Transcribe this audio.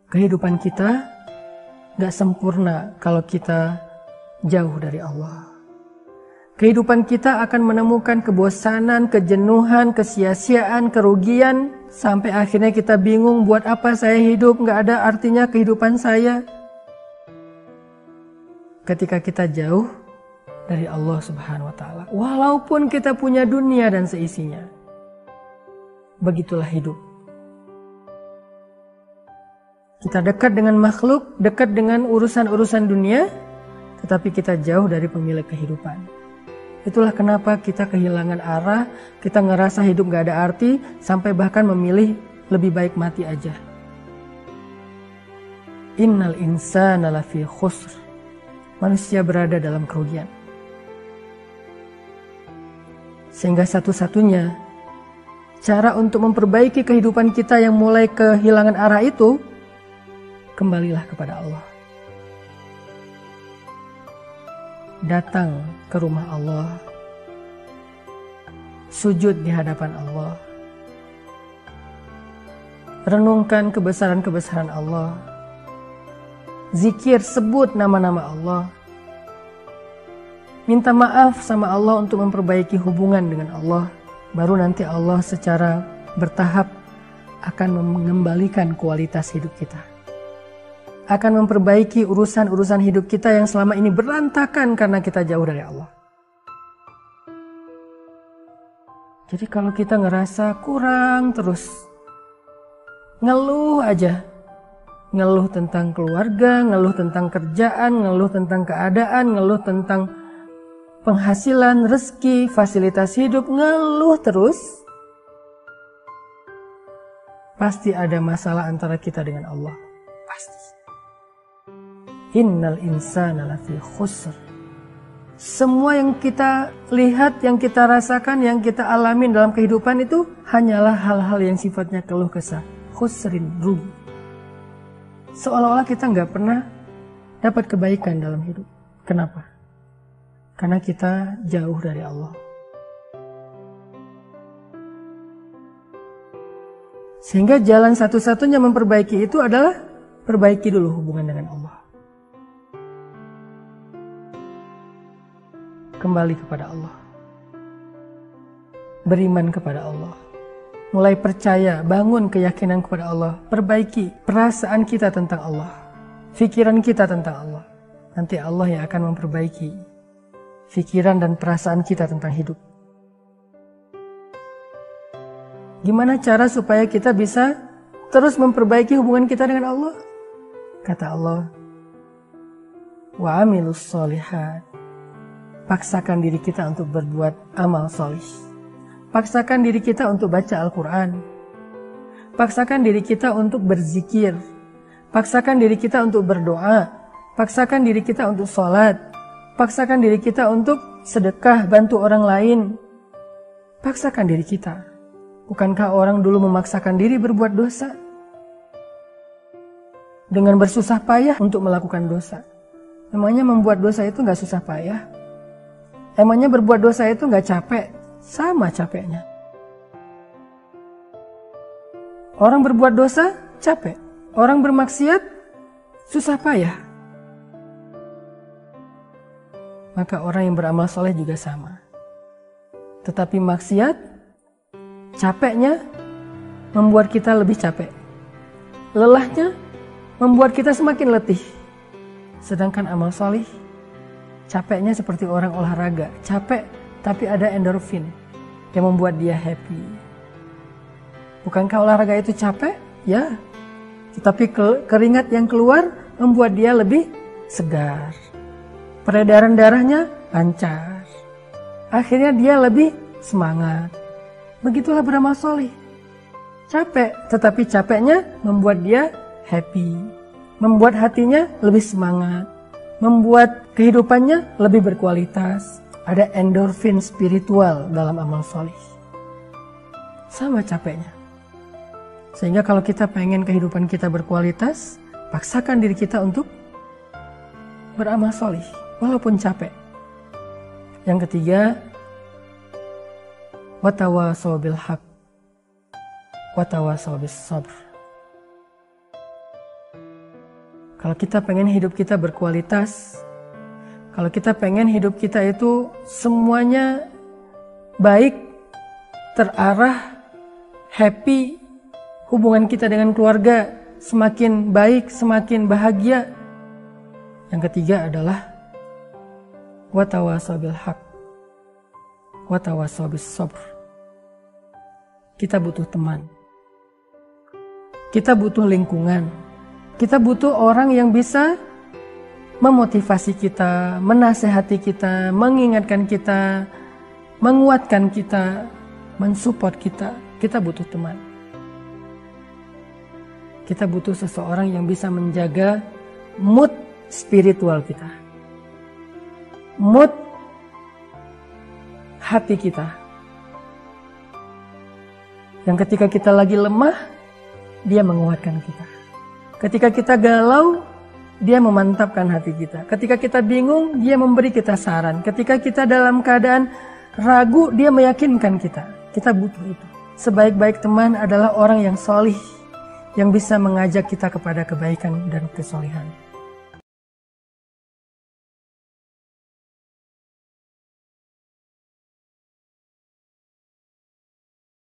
Kehidupan kita gak sempurna kalau kita jauh dari Allah. Kehidupan kita akan menemukan kebosanan, kejenuhan, kesia-siaan, kerugian, sampai akhirnya kita bingung buat apa saya hidup, gak ada artinya kehidupan saya. Ketika kita jauh dari Allah Subhanahu wa Ta'ala, walaupun kita punya dunia dan seisinya, begitulah hidup. Kita dekat dengan makhluk, dekat dengan urusan-urusan dunia, tetapi kita jauh dari pemilik kehidupan. Itulah kenapa kita kehilangan arah, kita ngerasa hidup gak ada arti, sampai bahkan memilih lebih baik mati aja. Innal insana lafi khusr. Manusia berada dalam kerugian. Sehingga satu-satunya cara untuk memperbaiki kehidupan kita yang mulai kehilangan arah itu, kembalilah kepada Allah. Datang ke rumah Allah, sujud di hadapan Allah, renungkan kebesaran-kebesaran Allah, zikir, sebut nama-nama Allah, minta maaf sama Allah untuk memperbaiki hubungan dengan Allah. Baru nanti Allah secara bertahap akan mengembalikan kualitas hidup kita, akan memperbaiki urusan-urusan hidup kita yang selama ini berantakan karena kita jauh dari Allah. Jadi kalau kita ngerasa kurang terus, ngeluh aja, ngeluh tentang keluarga, ngeluh tentang kerjaan, ngeluh tentang keadaan, ngeluh tentang penghasilan, rezeki, fasilitas hidup, ngeluh terus, pasti ada masalah antara kita dengan Allah. Pasti. Innal insana lafi khusr. Semua yang kita lihat, yang kita rasakan, yang kita alamin dalam kehidupan itu hanyalah hal-hal yang sifatnya keluh kesah. Khusrin, rugi. Seolah-olah kita nggak pernah dapat kebaikan dalam hidup. Kenapa? Karena kita jauh dari Allah. Sehingga jalan satu-satunya memperbaiki itu adalah perbaiki dulu hubungan dengan Allah. Kembali kepada Allah, beriman kepada Allah, mulai percaya, bangun keyakinan kepada Allah, perbaiki perasaan kita tentang Allah, pikiran kita tentang Allah. Nanti Allah yang akan memperbaiki pikiran dan perasaan kita tentang hidup. Gimana cara supaya kita bisa terus memperbaiki hubungan kita dengan Allah? Kata Allah, wa amilus sholihat. Paksakan diri kita untuk berbuat amal solih. Paksakan diri kita untuk baca Al-Quran. Paksakan diri kita untuk berzikir. Paksakan diri kita untuk berdoa. Paksakan diri kita untuk sholat. Paksakan diri kita untuk sedekah, bantu orang lain. Paksakan diri kita. Bukankah orang dulu memaksakan diri berbuat dosa? Dengan bersusah payah untuk melakukan dosa. Memangnya membuat dosa itu gak susah payah? Emangnya berbuat dosa itu gak capek? Sama capeknya. Orang berbuat dosa capek. Orang bermaksiat susah payah. Maka orang yang beramal soleh juga sama. Tetapi maksiat, capeknya membuat kita lebih capek. Lelahnya membuat kita semakin letih. Sedangkan amal soleh, capeknya seperti orang olahraga, capek tapi ada endorfin yang membuat dia happy. Bukankah olahraga itu capek? Ya, tetapi keringat yang keluar membuat dia lebih segar. Peredaran darahnya lancar. Akhirnya dia lebih semangat. Begitulah beramal soleh. Capek, tetapi capeknya membuat dia happy. Membuat hatinya lebih semangat. Membuat kehidupannya lebih berkualitas. Ada endorfin spiritual dalam amal soleh. Sama capeknya. Sehingga kalau kita pengen kehidupan kita berkualitas, paksakan diri kita untuk beramal soleh, walaupun capek. Yang ketiga, watawasau bil haq, watawasau bis sabr. Kalau kita pengen hidup kita berkualitas, kalau kita pengen hidup kita itu semuanya baik, terarah, happy, hubungan kita dengan keluarga semakin baik, semakin bahagia. Yang ketiga adalah watawasau bil haq, watawasau bis sabr. Kita butuh teman. Kita butuh lingkungan. Kita butuh orang yang bisa memotivasi kita, menasehati kita, mengingatkan kita, menguatkan kita, mensupport kita. Kita butuh teman. Kita butuh seseorang yang bisa menjaga mood spiritual kita, mood hati kita. Yang ketika kita lagi lemah, dia menguatkan kita. Ketika kita galau, dia memantapkan hati kita. Ketika kita bingung, dia memberi kita saran. Ketika kita dalam keadaan ragu, dia meyakinkan kita. Kita butuh itu. Sebaik-baik teman adalah orang yang solih, yang bisa mengajak kita kepada kebaikan dan kesolehan.